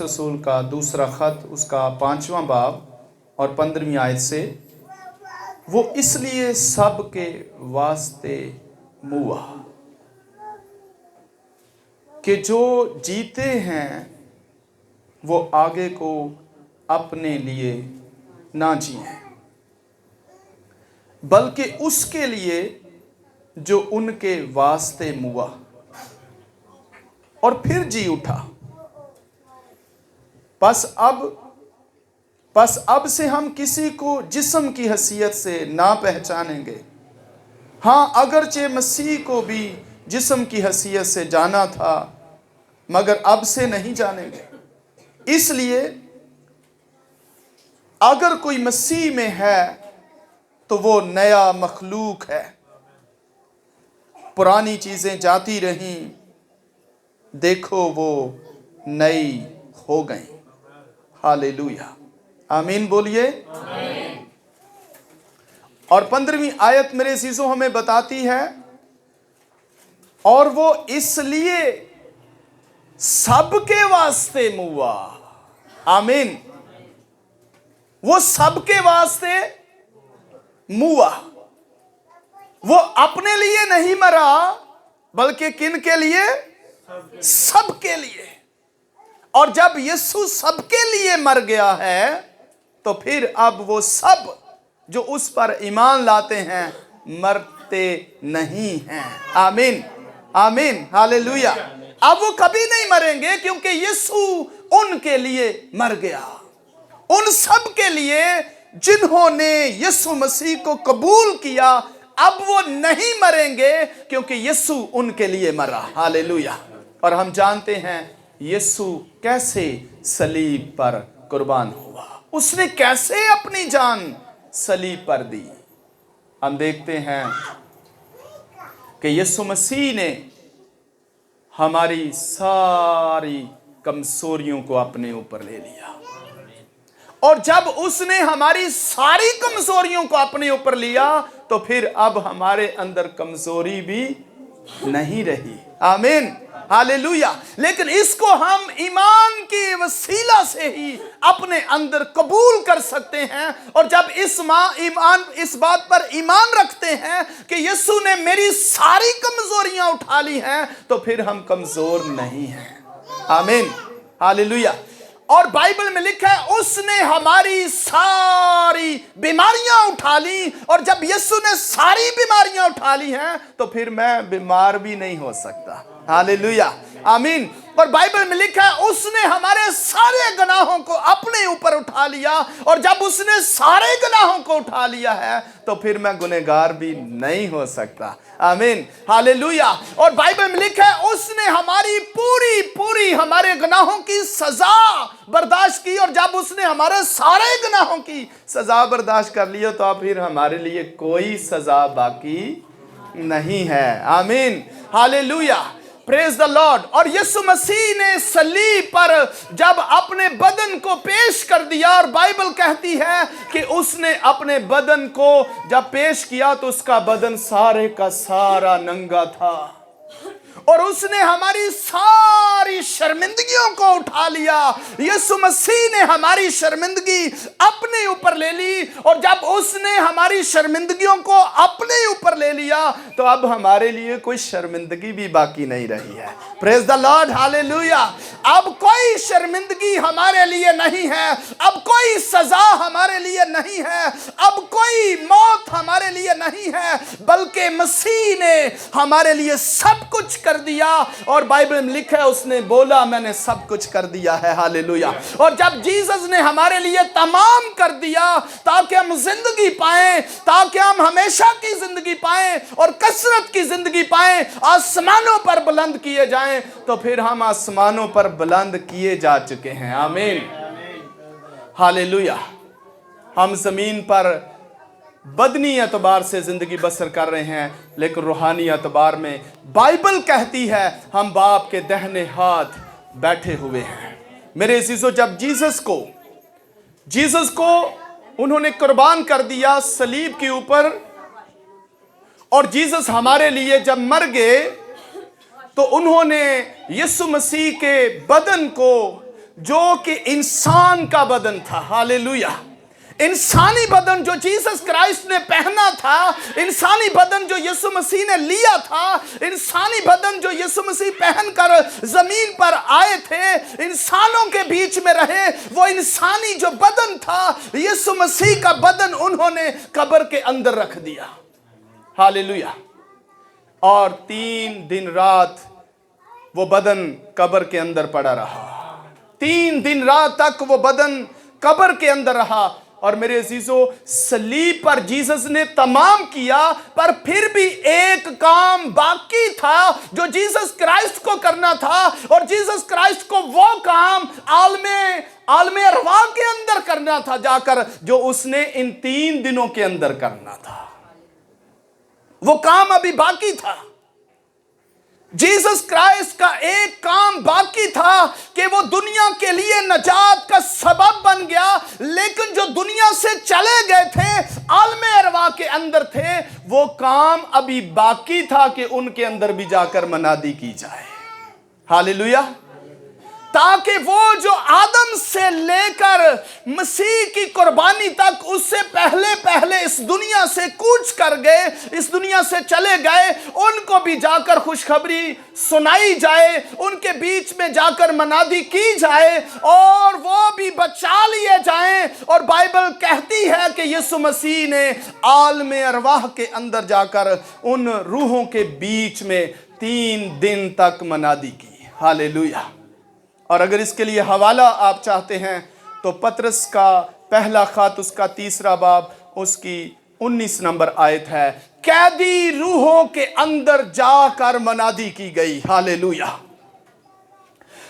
रसूल का दूसरा खत उसका 5वां बाब और 15वीं आयत से, वो इसलिए सब के वास्ते मुआ कि जो जीते हैं वो आगे को अपने लिए ना जिए, बल्कि उसके लिए जो उनके वास्ते मुआ और फिर जी उठा। बस अब से हम किसी को जिस्म की हैसियत से ना पहचानेंगे। हाँ, अगरचे मसीह को भी जिस्म की हैसियत से जाना था, मगर अब से नहीं जानेंगे। इसलिए अगर कोई मसीह में है तो वो नया मखलूक है, पुरानी चीजें जाती रहीं, देखो वो नई हो गई। हालेलुया, आमीन बोलिए। और 15वीं आयत मेरे अज़ीज़ों हमें बताती है, और वो इसलिए सबके वास्ते मुआ। आमीन। वो सबके वास्ते मुआ। वो अपने लिए नहीं मरा, बल्कि किन के लिए? सबके लिए। और जब यीशु सबके लिए मर गया है, तो फिर अब वो सब जो उस पर ईमान लाते हैं मरते नहीं हैं। आमीन, आमीन, हालेलुया। अब वो कभी नहीं मरेंगे, क्योंकि यीशु उनके लिए मर गया। उन सब के लिए जिन्होंने यीशु मसीह को कबूल किया, अब वो नहीं मरेंगे, क्योंकि यीशु उनके लिए मरा। हालेलुया। और हम जानते हैं यीशु कैसे सलीब पर कुर्बान हुआ, उसने कैसे अपनी जान सलीब पर दी। हम देखते हैं कि यीशु मसीह ने हमारी सारी कमजोरियों को अपने ऊपर ले लिया, और जब उसने हमारी सारी कमजोरियों को अपने ऊपर लिया, तो फिर अब हमारे अंदर कमजोरी भी नहीं रही। आमीन, हालेलुया। लेकिन इसको हम ईमान की वसीला से ही अपने अंदर कबूल कर सकते हैं। और जब इस बात पर ईमान रखते हैं कि यीशु ने मेरी सारी कमजोरियां उठा ली हैं, तो फिर हम कमजोर नहीं हैं। आमीन, हालेलुया। और बाइबल में लिखा है, उसने हमारी सारी बीमारियां उठा ली। और जब यीशु ने सारी बीमारियां उठा ली हैं, तो फिर मैं बीमार भी नहीं हो सकता। हालेलुया, आमीन। और बाइबल में लिखा है, उसने हमारे सारे गुनाहों को अपने ऊपर उठा लिया। और जब उसने सारे गुनाहों को उठा लिया है, तो फिर मैं गुनहगार भी नहीं हो सकता। आमीन, हालेलुया। और बाइबल में लिखा है, उसने हमारी पूरी हमारे गुनाहों की सजा बर्दाश्त की। और जब उसने हमारे सारे गुनाहों की सजा बर्दाश्त कर लिया, तो अब फिर हमारे लिए कोई सजा बाकी नहीं है। आमीन, हालेलुया, प्रेज द लॉर्ड। और यीशु मसीह ने सलीब पर जब अपने बदन को पेश कर दिया, और बाइबल कहती है कि उसने अपने बदन को जब पेश किया, तो उसका बदन सारे का सारा नंगा था, और उसने हमारी सारी शर्मिंदगियों को उठा लिया। यीशु मसीह ने हमारी शर्मिंदगी अपने ऊपर ले ली। और जब उसने हमारी शर्मिंदगियों को अपने ऊपर ले लिया, तो अब हमारे लिए कोई शर्मिंदगी भी बाकी नहीं रही है। Praise the Lord, hallelujah. अब कोई शर्मिंदगी हमारे लिए नहीं है, अब कोई सजा हमारे लिए नहीं है, अब कोई मौत हमारे लिए नहीं है, बल्कि मसीह ने हमारे लिए सब कुछ कर दिया। और बाइबल में लिखा है, उसने बोला, मैंने सब कुछ कर दिया है। हालेलुया। और जब जीसस ने हमारे लिए तमाम कर दिया, ताकि हम जिंदगी पाएं, ताकि हम हमेशा की जिंदगी पाएं और कसरत की जिंदगी पाएं, आसमानों पर बुलंद किए जाएं, तो फिर हम आसमानों पर बुलंद किए जा चुके हैं। आमीन, हालेलुया। हम जमीन पर बदनी एतबार से जिंदगी बसर कर रहे हैं, लेकिन रूहानी एतबार में बाइबल कहती है हम बाप के दाहिने हाथ बैठे हुए हैं। मेरे अज़ीज़ों, जब जीसस को उन्होंने कुर्बान कर दिया सलीब के ऊपर, और जीसस हमारे लिए जब मर गए, तो उन्होंने यीशु मसीह के बदन को जो कि इंसान का बदन था। हालेलुया। इंसानी बदन जो जीसस क्राइस्ट ने पहना था, इंसानी बदन जो यीशु मसीह ने लिया था, इंसानी बदन जो यीशु मसीह पहनकर जमीन पर आए थे, इंसानों के बीच में रहे, वो इंसानी जो बदन था, यीशु मसीह का बदन उन्होंने कब्र के अंदर रख दिया। हालेलुया। और 3 दिन रात वो बदन कब्र के अंदर पड़ा रहा। 3 दिन रात तक वो बदन कब्र के अंदर रहा। और मेरे अजीजों, सलीब पर जीसस ने तमाम किया, पर फिर भी एक काम बाकी था जो जीसस क्राइस्ट को करना था। और जीसस क्राइस्ट को वो काम आलमे अरवाह के अंदर करना था जाकर, जो उसने इन 3 दिनों के अंदर करना था। वो काम अभी बाकी था। जीसस क्राइस्ट का एक काम बाकी था कि वो दुनिया के लिए नजात का सबब बन गया, लेकिन जो दुनिया से चले गए थे, आलमे अरवाह के अंदर थे, वो काम अभी बाकी था कि उनके अंदर भी जाकर मनादी की जाए। हालेलुया। ताकि वो जो आदम से लेकर मसीह की कुर्बानी तक, उससे पहले इस दुनिया से कूच कर गए, इस दुनिया से चले गए, उनको भी जाकर खुशखबरी सुनाई जाए, उनके बीच में जाकर मनादी की जाए और वो भी बचा लिए जाएं। और बाइबल कहती है कि यीशु मसीह ने आलमे अरवाह के अंदर जाकर उन रूहों के बीच में 3 दिन तक मनादी की। हालेलुया। और अगर इसके लिए हवाला आप चाहते हैं तो पतरस का पहला खत, उसका 3 बाब, उसकी 19 नंबर आयत है। कैदी रूहों के अंदर जाकर मनादी की गई। हालेलुया।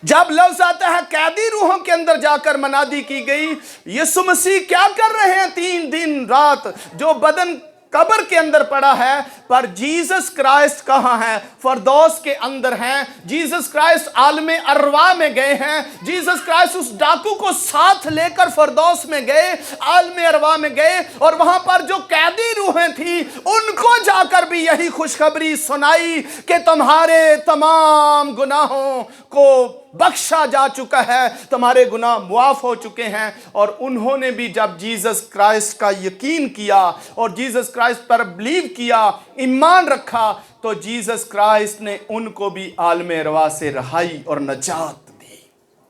जब लफ्ज आता है कैदी रूहों के अंदर जाकर मनादी की गई, यीशु मसीह क्या कर रहे हैं? 3 दिन रात जो बदन कब्र के अंदर पड़ा है, पर जीसस क्राइस्ट कहाँ है? फरदौस के अंदर हैं। जीसस क्राइस्ट आलमे अरवाह में गए हैं। जीसस क्राइस्ट उस डाकू को साथ लेकर फरदौस में गए, आलमे अरवाह में गए, और वहां पर जो कैदी रूहें थी उनको जाकर भी यही खुशखबरी सुनाई कि तुम्हारे तमाम गुनाहों को बख्शा जा चुका है, तुम्हारे गुनाह मुआफ हो चुके हैं। और उन्होंने भी जब जीसस क्राइस्ट का यकीन किया और जीसस क्राइस्ट पर बिलीव किया, ईमान रखा, तो जीसस क्राइस्ट ने उनको भी आलमे अरवाह से रहाई और नजात दी।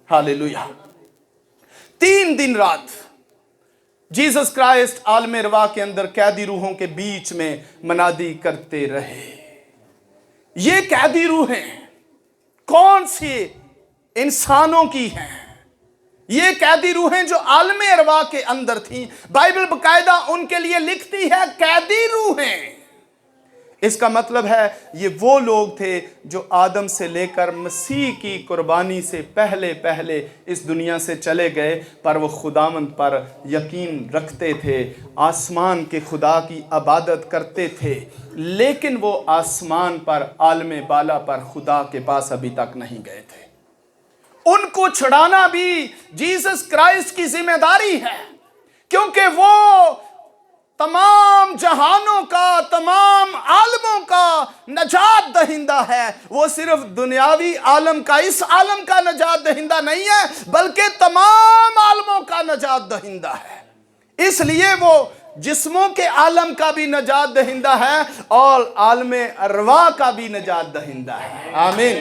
हालेलुया। 3 दिन रात जीसस क्राइस्ट आलमे अरवाह के अंदर कैदी रूहों के बीच में मनादी करते रहे। ये कैदी रूहें कौन सी? इंसानों की हैं। ये कैदी रूहें जो आलमे अरवाह के अंदर थीं। बाइबल बकायदा उनके लिए लिखती है कैदी रूहें। इसका मतलब है ये वो लोग थे जो आदम से लेकर मसीह की कुर्बानी से पहले इस दुनिया से चले गए, पर वो खुदावंद पर यकीन रखते थे, आसमान के खुदा की इबादत करते थे, लेकिन वो आसमान पर आलमे बाला पर खुदा के पास अभी तक नहीं गए थे। उनको छुड़ाना भी जीसस क्राइस्ट की जिम्मेदारी है, क्योंकि वो तमाम जहानों का, तमाम आलमों का नजात दहिंदा है। वो सिर्फ दुनियावी आलम का, इस आलम का नजात दहिंदा नहीं है, बल्कि तमाम आलमों का नजात दहिंदा है। इसलिए वो जिस्मों के आलम का भी नजात दहिंदा है और आलमे अरवाह का भी नजात दहिंदा है। आमीन।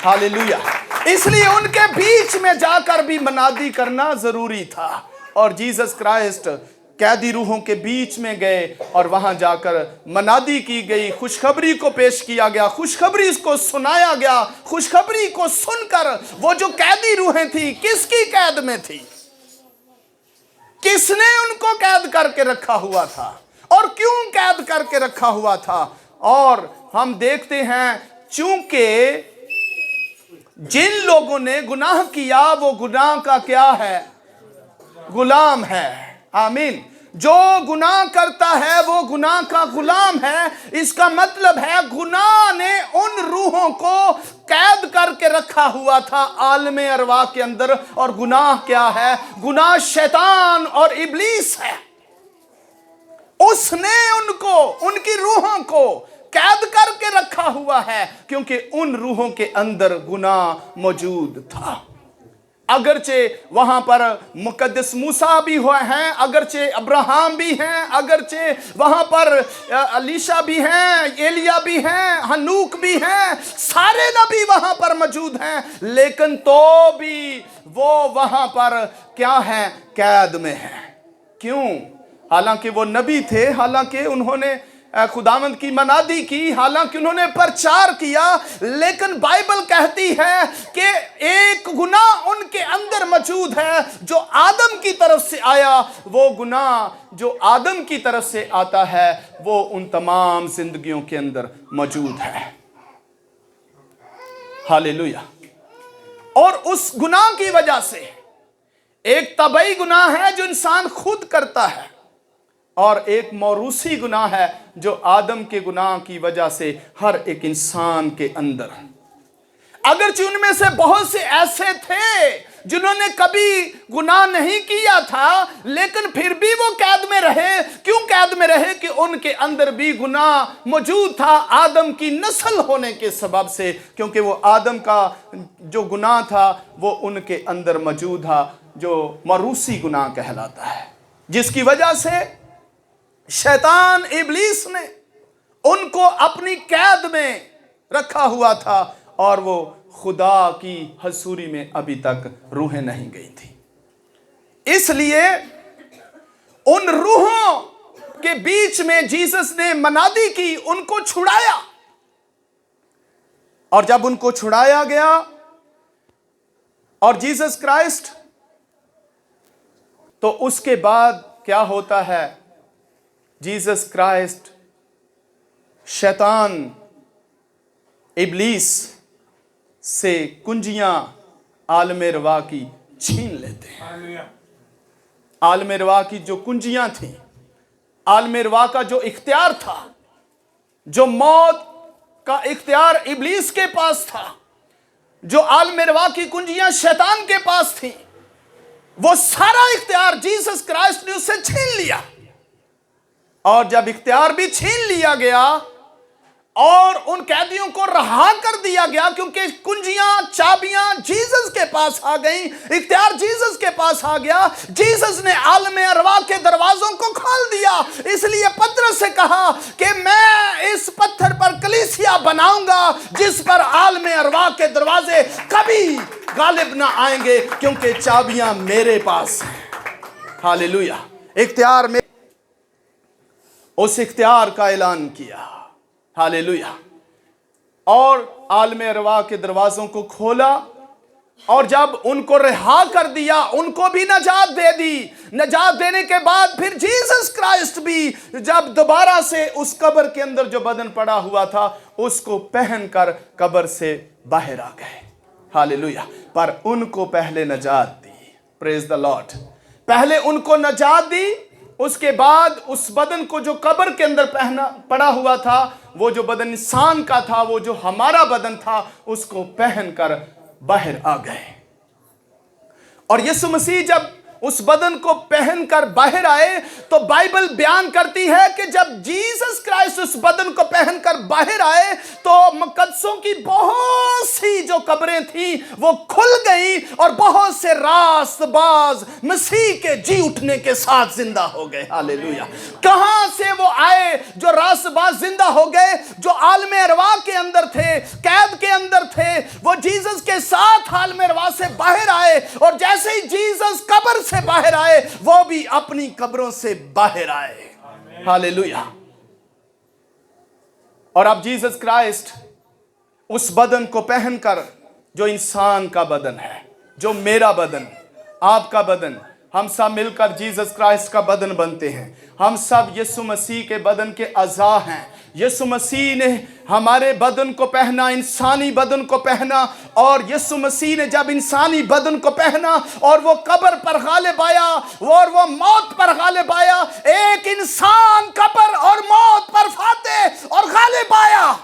हालेलुया। इसलिए उनके बीच में जाकर भी मनादी करना जरूरी था। और जीसस क्राइस्ट कैदी रूहों के बीच में गए और वहां जाकर मनादी की गई, खुशखबरी को पेश किया गया, खुशखबरी को सुनाया गया। खुशखबरी को सुनकर वो जो कैदी रूहें थी, किसकी कैद में थी? किसने उनको कैद करके रखा हुआ था और क्यों कैद करके रखा हुआ था? और हम देखते हैं, चूंकि जिन लोगों ने गुनाह किया वो गुनाह का क्या है? गुलाम है। आमीन। जो गुनाह करता है वो गुनाह का गुलाम है। इसका मतलब है गुनाह ने उन रूहों को कैद करके रखा हुआ था आलमे अरवाह के अंदर। और गुनाह क्या है? गुनाह शैतान और इब्लीस है। उसने उनको, उनकी रूहों को कैद करके रखा हुआ है, क्योंकि उन रूहों के अंदर गुनाह मौजूद था। अगरचे वहां पर मुकद्दस मूसा भी हुए हैं, अगरचे अब्राहम भी हैं, अगरचे वहां पर अलीशा भी हैं, एलिया भी हैं, हनूक भी हैं, सारे नबी वहां पर मौजूद हैं, लेकिन तो भी वो वहां पर क्या है? कैद में है। क्यों? हालांकि वो नबी थे, हालांकि उन्होंने खुदावंद की मनादी की, हालांकि उन्होंने प्रचार किया, लेकिन बाइबल कहती है कि एक गुनाह उनके अंदर मौजूद है जो आदम की तरफ से आया। वो गुनाह जो आदम की तरफ से आता है वो उन तमाम जिंदगियों के अंदर मौजूद है। हालेलुया। और उस गुनाह की वजह से एक तबई गुनाह है जो इंसान खुद करता है, और एक मौरूसी गुनाह है जो आदम के गुनाह की वजह से हर एक इंसान के अंदर। अगरचे उनमें से बहुत से ऐसे थे जिन्होंने कभी गुनाह नहीं किया था, लेकिन फिर भी वो कैद में रहे। क्यों कैद में रहे? कि उनके अंदर भी गुनाह मौजूद था आदम की नस्ल होने के सबब से, क्योंकि वो आदम का जो गुनाह था वो उनके अंदर मौजूद था, जो मौरूसी गुनाह कहलाता है, जिसकी वजह से शैतान इब्लीस ने उनको अपनी कैद में रखा हुआ था और वो खुदा की हजूरी में अभी तक रूहें नहीं गई थी। इसलिए उन रूहों के बीच में जीसस ने मनादी की, उनको छुड़ाया, और जब उनको छुड़ाया गया और जीसस क्राइस्ट, तो उसके बाद क्या होता है? जीसस क्राइस्ट शैतान इब्लीस से कुंजियां आलमे रवा की छीन लेते हैं। आलमे रवा की जो कुंजियां थी, आलमे रवा का जो इख्तियार था, जो मौत का इख्तियार इब्लीस के पास था, जो आलमे रवा की कुंजियां शैतान के पास थी, वो सारा इख्तियार जीसस क्राइस्ट ने उससे छीन लिया। और जब इख्तियार भी छीन लिया गया और उन कैदियों को रहा कर दिया गया, क्योंकि कुंजियां चाबियां जीसस के पास आ गई, इख्तियार जीसस के पास आ गया, जीसस ने आलमे अरवा के दरवाजों को खोल दिया। इसलिए पतरस से कहा कि मैं इस पत्थर पर कलीसिया बनाऊंगा जिस पर आलमे अरवा के दरवाजे कभी गालिब ना आएंगे, क्योंकि चाबियां मेरे पास हैं। हालेलुया। इख्तियार में उस इख्तियार का ऐलान किया। हालेलुया। और आलमे अरवा के दरवाजों को खोला, और जब उनको रिहा कर दिया, उनको भी नजात दे दी। नजात देने के बाद फिर जीसस क्राइस्ट भी जब दोबारा से उस कब्र के अंदर जो बदन पड़ा हुआ था उसको पहनकर कब्र से बाहर आ गए। हालेलुया। पर उनको पहले नजात दी। Praise the lord. पहले उनको नजात दी, उसके बाद उस बदन को जो कब्र के अंदर पड़ा हुआ था, वो जो बदन इंसान का था, वो जो हमारा बदन था, उसको पहनकर बाहर आ गए। और यीशु मसीह जब उस बदन को पहनकर बाहर आए, तो बाइबल बयान करती है कि जब जीसस क्राइस्ट उस बदन को पहनकर बाहर आए, तो मुकद्दसों की बहुत सी जो कब्रें थी वो खुल गई, और बहुत से रास्तबाज मसीह के जी उठने के साथ जिंदा हो गए। हालेलुया। कहां से वो आए जो रास्तबाज जिंदा हो गए? जो आलमे अरवा के अंदर थे, कैद के अंदर थे, वो जीसस के साथ आलमे अरवा से बाहर आए, और जैसे ही जीसस कब्र से बाहर आए, वो भी अपनी कब्रों से बाहर आए। हालेलुया। और अब जीसस क्राइस्ट उस बदन को पहनकर, जो इंसान का बदन है, जो मेरा बदन, आपका बदन, हम सब मिलकर जीसस क्राइस्ट का बदन बनते हैं। हम सब यीशु मसीह के बदन के अज़ा हैं। यीशु मसीह ने हमारे बदन को पहना, इंसानी बदन को पहना, और यीशु मसीह ने जब इंसानी बदन को पहना और वो कब्र पर गालिब आया और वो मौत पर गालिब आया, एक इंसान कब्र और मौत पर फातेह और गालिब आया।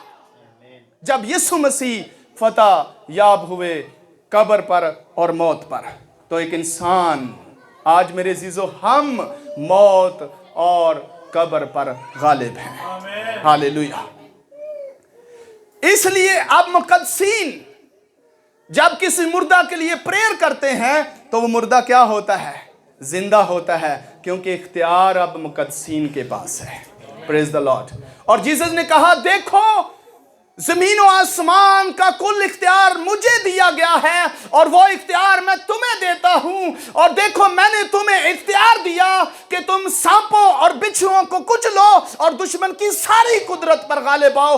जब यीशु मसीह फतह याब हुए कब्र पर और मौत पर, तो एक इंसान, आज मेरे अजीजों, हम मौत और कब्र पर गालिब हैं। हालेलुया। इसलिए अब मुकद्दसीन جب کسی مردہ کے لیے پریئر کرتے ہیں تو وہ مردہ کیا ہوتا ہے؟ زندہ ہوتا ہے، کیونکہ اختیار اب مقدسین کے پاس ہے. پریز دا لارڈ. اور جیسس نے کہا دیکھو زمین و آسمان کا کل اختیار مجھے دیا گیا ہے، اور وہ اختیار میں تمہیں دیتا ہوں. اور دیکھو میں نے تمہیں اختیار دیا کہ تم سانپوں اور بچھوؤں کو کچلو اور دشمن کی ساری قدرت پر غالب آؤ.